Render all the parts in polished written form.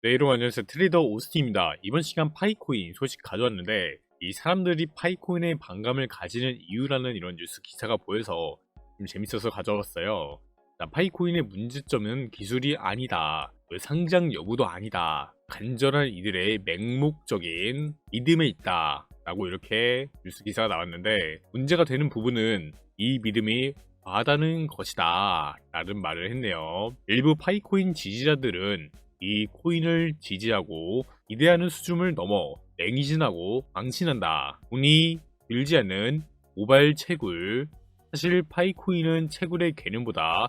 네, 여러분 안녕하세요. 트레이더 오스틴입니다. 이번 시간 파이코인 소식 가져왔는데 이 사람들이 파이코인에 반감을 가지는 이유라는 이런 뉴스 기사가 보여서 좀 재밌어서 가져왔어요. 자, 파이코인의 문제점은 기술이 아니다. 상장 여부도 아니다. 간절한 이들의 맹목적인 믿음에 있다. 라고 이렇게 뉴스 기사가 나왔는데 문제가 되는 부분은 이 믿음이 과하다는 것이다. 라는 말을 했네요. 일부 파이코인 지지자들은 이 코인을 지지하고 기대하는 수준을 넘어 맹신하고 망신한다. 돈이 들지 않는 모바일 채굴. 사실 파이코인은 채굴의 개념보다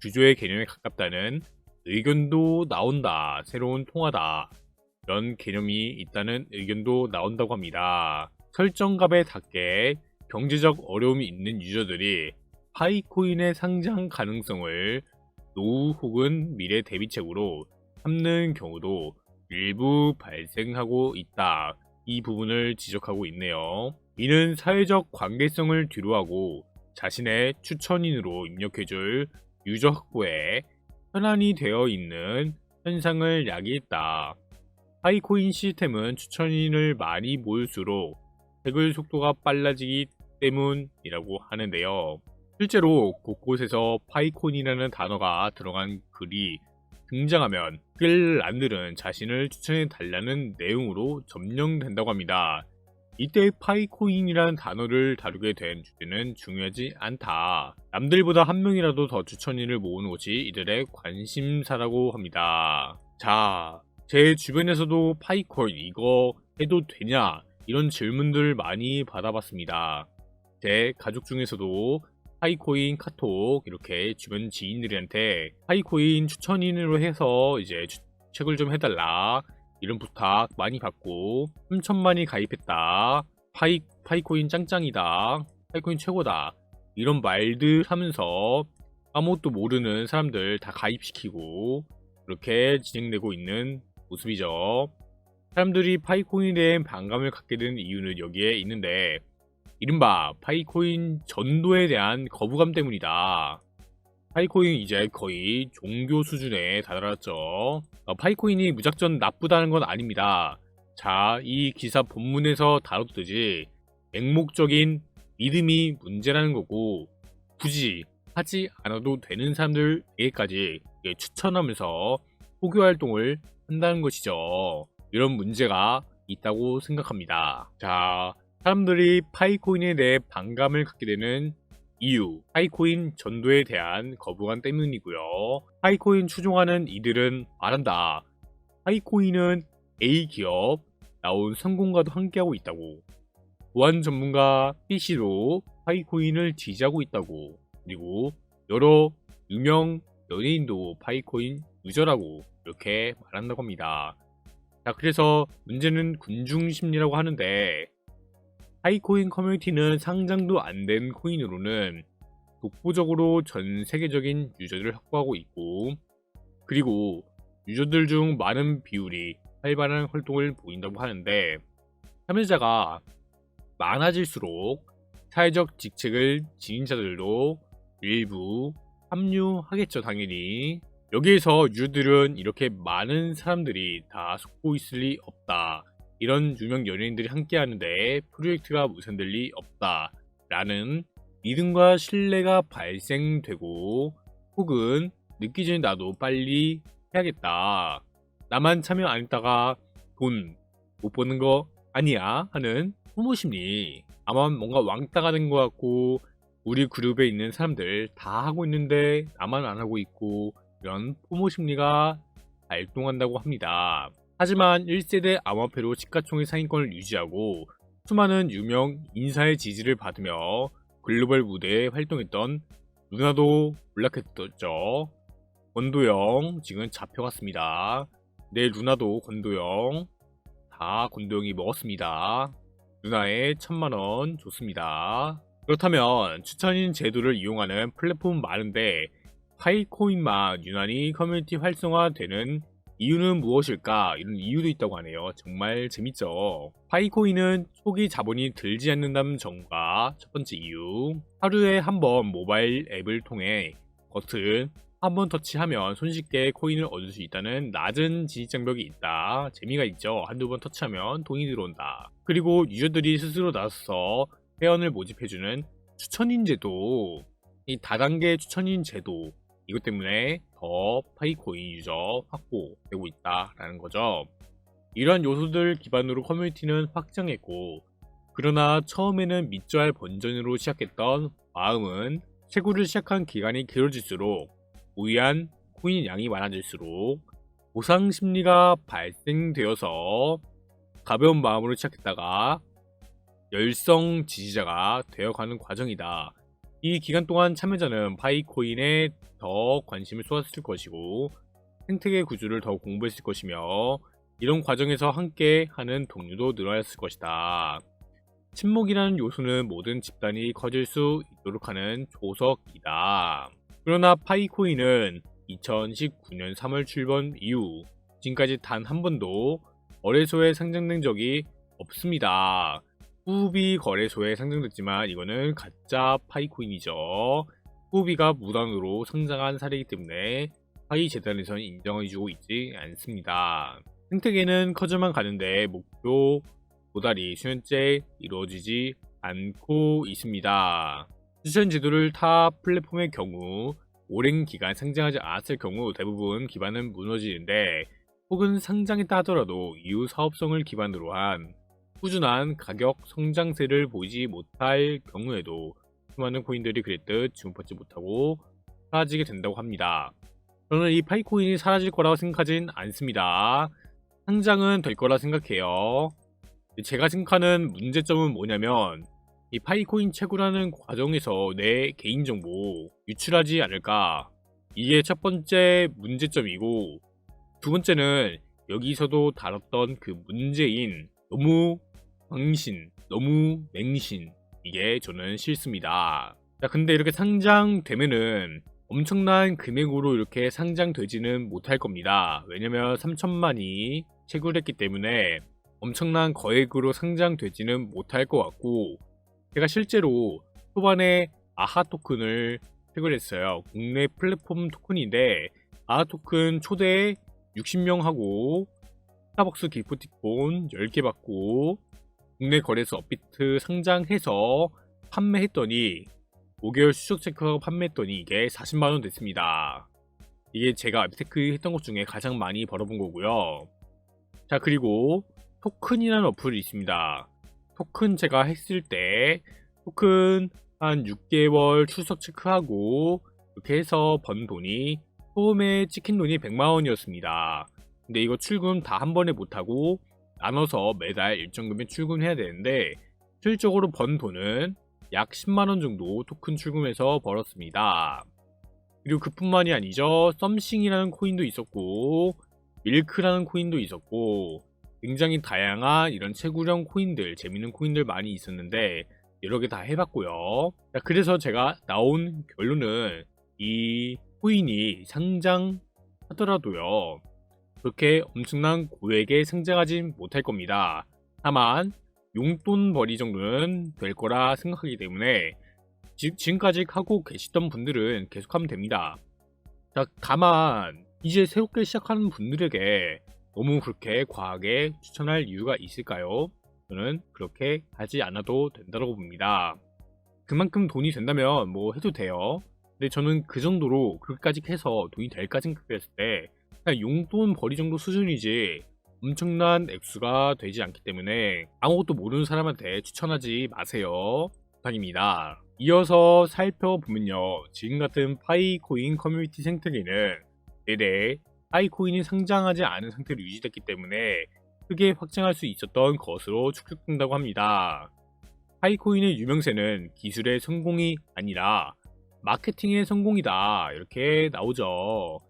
주조의 개념에 가깝다는 의견도 나온다. 새로운 통화다. 이런 개념이 있다는 의견도 나온다고 합니다. 설정값에 닿게 경제적 어려움이 있는 유저들이 파이코인의 상장 가능성을 노후 혹은 미래 대비책으로 삼는 경우도 일부 발생하고 있다. 이 부분을 지적하고 있네요. 이는 사회적 관계성을 뒤로하고 자신의 추천인으로 입력해줄 유저 확보에 현안이 되어 있는 현상을 야기했다. 파이코인 시스템은 추천인을 많이 모을수록 채굴 속도가 빨라지기 때문이라고 하는데요. 실제로 곳곳에서 파이코인이라는 단어가 들어간 글이 등장하면 댓글란들은 자신을 추천해 달라는 내용으로 점령된다고 합니다. 이때 파이코인이라는 단어를 다루게 된 주제는 중요하지 않다. 남들보다 한 명이라도 더 추천인을 모으는 것이 이들의 관심사라고 합니다. 자, 제 주변에서도 파이코인 이거 해도 되냐? 이런 질문들 많이 받아봤습니다. 제 가족 중에서도 파이코인 카톡 이렇게 주변 지인들한테 파이코인 추천인으로 해서 이제 책을 좀 해달라 이런 부탁 많이 받고 3천만이 가입했다. 파이코인 짱짱이다. 파이코인 최고다. 이런 말들 하면서 아무것도 모르는 사람들 다 가입시키고 그렇게 진행되고 있는 모습이죠. 사람들이 파이코인에 대한 반감을 갖게 되는 이유는 여기에 있는데 이른바 파이코인 전도에 대한 거부감 때문이다. 파이코인 이제 거의 종교 수준에 다다랐죠. 파이코인이 무작정 나쁘다는 건 아닙니다. 자, 이 기사 본문에서 다뤘듯이 맹목적인 믿음이 문제라는 거고 굳이 하지 않아도 되는 사람들에게까지 추천하면서 포교 활동을 한다는 것이죠. 이런 문제가 있다고 생각합니다. 자, 사람들이 파이코인에 대해 반감을 갖게 되는 이유, 파이코인 전도에 대한 거부감 때문이고요. 파이코인 추종하는 이들은 말한다. 파이코인은 A기업, 나온 성공과도 함께하고 있다고. 보안 전문가 PC로 파이코인을 지지하고 있다고. 그리고 여러 유명 연예인도 파이코인 유저라고 이렇게 말한다고 합니다. 자, 그래서 문제는 군중심리라고 하는데 파이코인 커뮤니티는 상장도 안 된 코인으로는 독보적으로 전 세계적인 유저들을 확보하고 있고 그리고 유저들 중 많은 비율이 활발한 활동을 보인다고 하는데 참여자가 많아질수록 사회적 직책을 지닌 자들도 일부 합류하겠죠, 당연히. 여기에서 유저들은 이렇게 많은 사람들이 다 속고 있을 리 없다. 이런 유명 연예인들이 함께 하는데 프로젝트가 무산될 리 없다 라는 믿음과 신뢰가 발생되고 혹은 늦기 전에 나도 빨리 해야겠다. 나만 참여 안 했다가 돈 못 버는 거 아니야 하는 소모심리. 아마 뭔가 왕따가 된 것 같고 우리 그룹에 있는 사람들 다 하고 있는데 나만 안 하고 있고 이런 포모심리가 발동한다고 합니다. 하지만 1세대 암호화폐로 시가총액 상위권을 유지하고 수많은 유명 인사의 지지를 받으며 글로벌 무대에 활동했던 루나도 몰락했었죠. 권도영 지금 잡혀갔습니다. 네, 루나도 권도영 다 권도영이 먹었습니다. 루나에 1000만원 줬습니다. 그렇다면 추천인 제도를 이용하는 플랫폼은 많은데 파이코인만 유난히 커뮤니티 활성화되는 이유는 무엇일까? 이런 이유도 있다고 하네요. 정말 재밌죠. 파이코인은 초기 자본이 들지 않는다는 점과 첫 번째 이유, 하루에 한 번 모바일 앱을 통해 버튼 한 번 터치하면 손쉽게 코인을 얻을 수 있다는 낮은 진입장벽이 있다. 재미가 있죠. 한두 번 터치하면 돈이 들어온다. 그리고 유저들이 스스로 나서서 회원을 모집해주는 추천인 제도, 이 다단계 추천인 제도, 이것 때문에 더 파이코인 유저 확보되고 있다라는 거죠. 이러한 요소들 기반으로 커뮤니티는 확장했고, 그러나 처음에는 믿져야 할 본전으로 시작했던 마음은 채굴을 시작한 기간이 길어질수록 무의한 코인 양이 많아질수록 보상 심리가 발생되어서 가벼운 마음으로 시작했다가 열성 지지자가 되어가는 과정이다. 이 기간 동안 참여자는 파이코인에 더 관심을 쏟았을 것이고 생태계 구조를 더 공부했을 것이며 이런 과정에서 함께 하는 동료도 늘어났을 것이다. 친목이라는 요소는 모든 집단이 커질 수 있도록 하는 조석이다. 그러나 파이코인은 2019년 3월 출범 이후 지금까지 단 한 번도 거래소에 상장된 적이 없습니다. 후비 거래소에 상장됐지만 이거는 가짜 파이코인이죠. 후비가 무단으로 상장한 사례이기 때문에 파이 재단에서는 인정해주고 있지 않습니다. 생태계는 커져만 가는데 목표 도달이 수년째 이루어지지 않고 있습니다. 추천 제도를 타 플랫폼의 경우 오랜 기간 상장하지 않았을 경우 대부분 기반은 무너지는데 혹은 상장했다 하더라도 이후 사업성을 기반으로 한 꾸준한 가격 성장세를 보이지 못할 경우에도 수많은 코인들이 그랬듯 주목받지 못하고 사라지게 된다고 합니다. 저는 이 파이코인이 사라질 거라고 생각하진 않습니다. 상장은 될 거라 생각해요. 제가 생각하는 문제점은 뭐냐면 이 파이코인 채굴하는 과정에서 내 개인정보 유출하지 않을까, 이게 첫 번째 문제점이고, 두 번째는 여기서도 다뤘던 그 문제인 너무 광신, 너무 맹신, 이게 저는 싫습니다. 자, 근데 이렇게 상장되면은 엄청난 금액으로 이렇게 상장되지는 못할 겁니다. 왜냐면 3천만이 채굴했기 때문에 엄청난 거액으로 상장되지는 못할 것 같고, 제가 실제로 초반에 아하 토큰을 채굴했어요. 국내 플랫폼 토큰인데 아하 토큰 초대 60명 하고 스타벅스 기프티콘 10개 받고 국내 거래소 업비트 상장해서 판매했더니 5개월 수적 체크하고 판매했더니 이게 40만원 됐습니다. 이게 제가 앱테크 했던 것 중에 가장 많이 벌어본 거고요. 자, 그리고 토큰이라는 어플이 있습니다. 토큰 제가 했을 때 토큰 한 6개월 출석 체크하고 이렇게 해서 번 돈이 처음에 찍힌 돈이 100만원이었습니다. 근데 이거 출금 다 한 번에 못하고 나눠서 매달 일정 금액 출금해야 되는데 실질적으로 번 돈은 약 10만원 정도 토큰 출금해서 벌었습니다. 그리고 그뿐만이 아니죠. 썸싱이라는 코인도 있었고 밀크라는 코인도 있었고 굉장히 다양한 이런 채굴형 코인들, 재밌는 코인들 많이 있었는데 여러 개 다 해봤고요. 그래서 제가 나온 결론은 이 코인이 상장하더라도요 그렇게 엄청난 고액에 상장하지 못할 겁니다. 다만 용돈벌이 정도는 될 거라 생각하기 때문에 지금까지 하고 계시던 분들은 계속하면 됩니다. 자, 다만 이제 새롭게 시작하는 분들에게 너무 그렇게 과하게 추천할 이유가 있을까요? 저는 그렇게 하지 않아도 된다고 봅니다. 그만큼 돈이 된다면 뭐 해도 돼요. 근데 저는 그 정도로 그렇게까지 해서 돈이 될까 생각했을 때 그냥 용돈 벌이 정도 수준이지 엄청난 액수가 되지 않기 때문에 아무것도 모르는 사람한테 추천하지 마세요. 부탁입니다. 이어서 살펴보면요, 지금 같은 파이코인 커뮤니티 생태계는 내내 파이코인이 상장하지 않은 상태로 유지됐기 때문에 크게 확장할 수 있었던 것으로 추측된다고 합니다. 파이코인의 유명세는 기술의 성공이 아니라 마케팅의 성공이다, 이렇게 나오죠.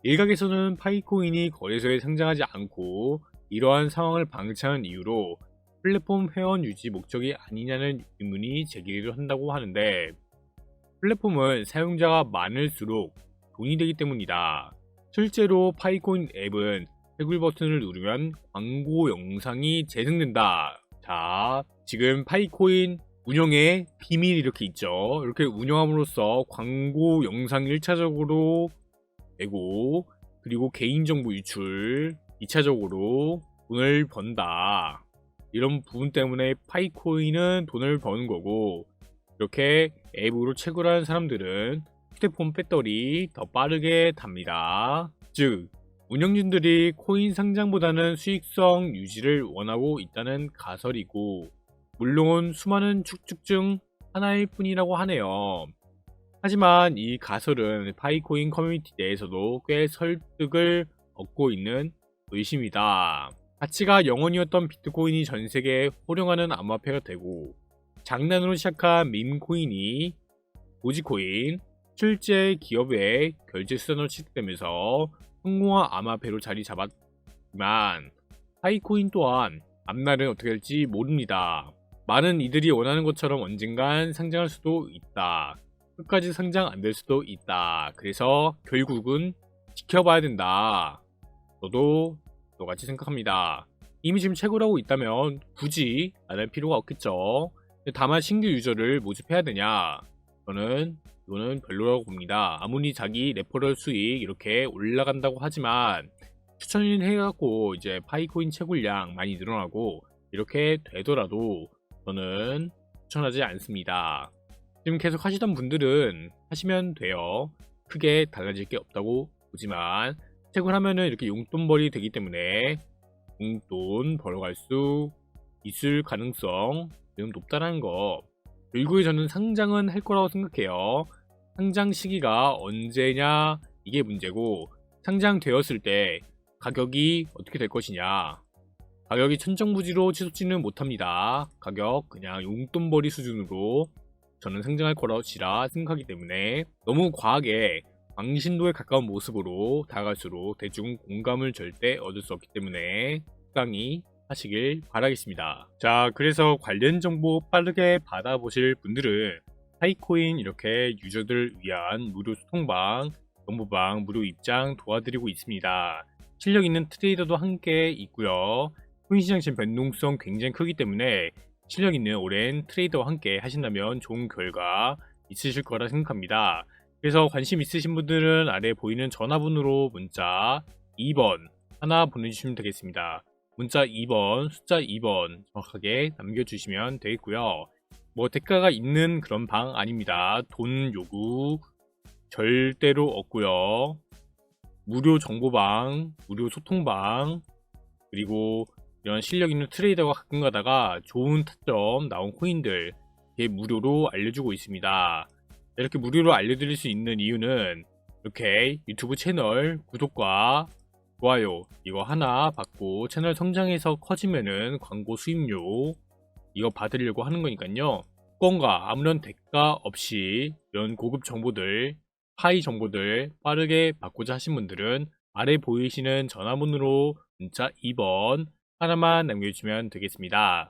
일각에서는 파이코인이 거래소에 상장하지 않고 이러한 상황을 방치한 이유로 플랫폼 회원 유지 목적이 아니냐는 의문이 제기를 한다고 하는데, 플랫폼은 사용자가 많을수록 돈이 되기 때문이다. 실제로 파이코인 앱은 채굴 버튼을 누르면 광고 영상이 재생된다. 자, 지금 파이코인 운영의 비밀이 이렇게 있죠. 이렇게 운영함으로써 광고 영상 1차적으로 되고, 그리고 개인정보 유출, 2차적으로 돈을 번다. 이런 부분 때문에 파이코인은 돈을 버는 거고, 이렇게 앱으로 채굴하는 사람들은 휴대폰 배터리 더 빠르게 답니다. 즉, 운영진들이 코인 상장보다는 수익성 유지를 원하고 있다는 가설이고, 물론 수많은 축축 중 하나일 뿐이라고 하네요. 하지만 이 가설은 파이코인 커뮤니티 내에서도 꽤 설득을 얻고 있는 의심이다. 가치가 0원이었던 비트코인이 전 세계에 호령하는 암호화폐가 되고, 장난으로 시작한 밈코인이 도지코인, 실제 기업의 결제 수단으로 취급되면서 성공한 암호화폐로 자리 잡았지만, 파이코인 또한 앞날은 어떻게 될지 모릅니다. 많은 이들이 원하는 것처럼 언젠간 상장할 수도 있다. 끝까지 상장 안 될 수도 있다. 그래서 결국은 지켜봐야 된다. 저도 똑같이 생각합니다. 이미 지금 채굴하고 있다면 굳이 안 할 필요가 없겠죠. 다만 신규 유저를 모집해야 되냐? 저는 이거는 별로라고 봅니다. 아무리 자기 레퍼럴 수익 이렇게 올라간다고 하지만 추천인 해갖고 이제 파이코인 채굴량 많이 늘어나고 이렇게 되더라도 저는 추천하지 않습니다. 지금 계속 하시던 분들은 하시면 돼요. 크게 달라질 게 없다고 보지만 채굴하면은 이렇게 용돈벌이 되기 때문에 용돈 벌어갈 수 있을 가능성 좀 높다는 거. 결국에 저는 상장은 할 거라고 생각해요. 상장 시기가 언제냐 이게 문제고, 상장되었을 때 가격이 어떻게 될 것이냐. 가격이 천정부지로 치솟지는 못합니다. 가격 그냥 용돈벌이 수준으로 저는 상장할 거라고 생각하기 때문에 너무 과하게 광신도에 가까운 모습으로 다가갈수록 대중 공감을 절대 얻을 수 없기 때문에 적당히 하시길 바라겠습니다. 자, 그래서 관련 정보 빠르게 받아보실 분들은 파이코인 이렇게 유저들을 위한 무료 소통방, 정보방 무료 입장 도와드리고 있습니다. 실력 있는 트레이더도 함께 있고요. 코인시장 지금 변동성 굉장히 크기 때문에 실력 있는 오랜 트레이더와 함께 하신다면 좋은 결과 있으실 거라 생각합니다. 그래서 관심 있으신 분들은 아래 보이는 전화번호로 문자 2번 하나 보내주시면 되겠습니다. 문자 2번, 숫자 2번 정확하게 남겨주시면 되겠고요. 뭐 대가가 있는 그런 방 아닙니다. 돈 요구 절대로 없고요. 무료 정보방, 무료 소통방, 그리고 이런 실력 있는 트레이더가 가끔 가다가 좋은 타점 나온 코인들 이렇게 무료로 알려주고 있습니다. 이렇게 무료로 알려드릴 수 있는 이유는 이렇게 유튜브 채널 구독과 좋아요 이거 하나 받고 채널 성장해서 커지면은 광고 수입료 이거 받으려고 하는 거니까요. 특권과 아무런 대가 없이 이런 고급 정보들, 하이 정보들 빠르게 받고자 하신 분들은 아래 보이시는 전화번호로 문자 2번 하나만 남겨주시면 되겠습니다.